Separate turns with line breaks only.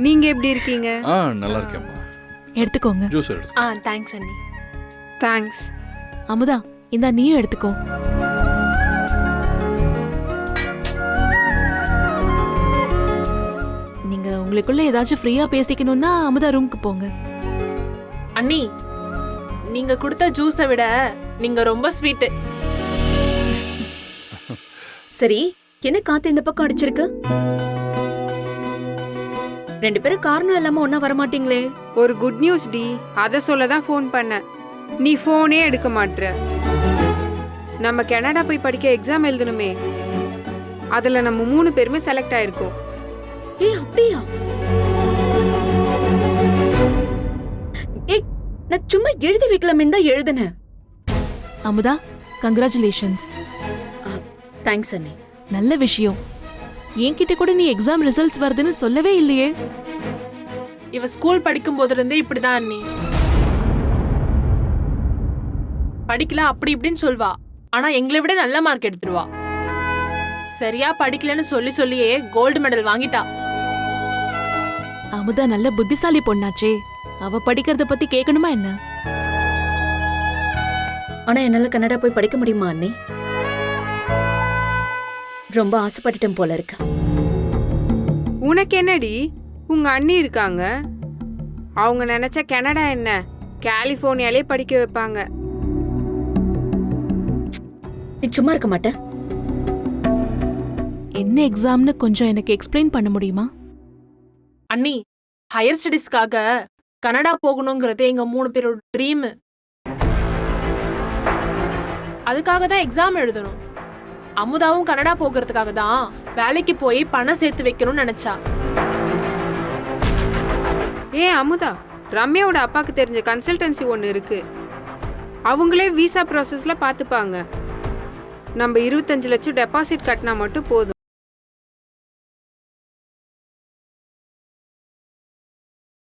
நீங்க எப்படி இருக்கீங்க?
நல்லா இருக்கேம்மா.
எடுத்துக்கோங்க.
ஜூஸ் எடுத்து.
தேங்க்ஸ் அண்ணி.
தேங்க்ஸ்.
அமுதா, இந்தா நீயும் எடுத்துக்கோ. நீங்க உங்களுக்குள்ள ஏதாச்சும் ஃப்ரீயா பேசிக்கணும்னா அமுதா ரூமுக்கு போங்க.
அண்ணி, நீங்க கொடுத்த ஜூஸை விட நீங்க ரொம்ப ஸ்வீட்.
சரி, என்ன காத்து இந்த பக்கம் அடிச்சிருக்கு? ரெண்டு பேரும் காரணம் இல்லாம ஒன்னா வரமாட்டீங்களே?
ஒரு குட் நியூஸ் டி, அத சொல்ல தான் ஃபோன் பண்ணேன். நீ ஃபோனே எடுக்க மாட்ற. நம்ம கனடா போய் படிக்க எக்ஸாம் எழுதணுமே, அதுல நம்ம 3 பேருமே செலக்ட் ஆயிருக்கோம்.
ஏய் அப்படியா? ஏய், நான் சும்மா எழுதி வைக்கலாமே தான் எழுதினேன்.
அமுதா, கங்க்ராச்சுலேஷன்ஸ்.
தேங்க்ஸ் அண்ணி.
நல்ல விஷயம். என்கிட்ட கூட நீ எக்ஸாம் ரிசல்ட்ஸ் வருதுன்னு சொல்லவே இல்லையே.
இவ ஸ்கூல் படிக்கும் போதுல இருந்தே இப்படிதான் அண்ணி. படிக்கல அப்படி இப்படின்னு சொல்வா, ஆனா எங்களை விட நல்ல மார்க் எடுத்துருவா. சரியா படிக்கலன்னு சொல்லி சொல்லியே கோல்டு மெடல் வாங்கிட்டா.
அமுதா நல்ல புத்திசாலி பொண்ணாச்சே, அவ படிக்கிறத பத்தி கேட்கணுமா என்ன?
ஆனா என்னால கனடா போய் படிக்க முடியுமா அண்ணி? ரொம்ப ஆசைப்பட்டுட்டேன் போல இருக்கு.
உனக்கு என்னடி, உங்க அண்ணி இருக்காங்க. அவங்க நினைச்சா கனடா என்ன, கலிபோர்னியாலே படிக்க வைப்பாங்க.
நீ சும்மா இருக்க மாட்ட?
என்ன எக்ஸாம்னு கொஞ்சம் எனக்கு எக்ஸ்பிளைன் பண்ண முடியுமா?
அண்ணி, ஹையர் ஸ்டடீஸ்க்காக கனடா போகணுங்கிறது எங்க 3 பேரோட ட்ரீம். அதுக்காக தான் எக்ஸாம் எழுதணும். அமுதாவும் கனடா போகிறதுக்காக தான் வேலைக்கு போய் பணம் சேர்த்து வைக்கணும்னு நினைச்சா.
அமுதா, ரம்யாவோட அப்பாக்கு தெரிஞ்ச கன்சல்டன்சி ஒன்று இருக்கு. அவங்களே விசா ப்ராசஸ்ல பார்த்துப்பாங்க. நம்ம 25 லட்சம் டெபாசிட் கட்டினா மட்டும் போதும்.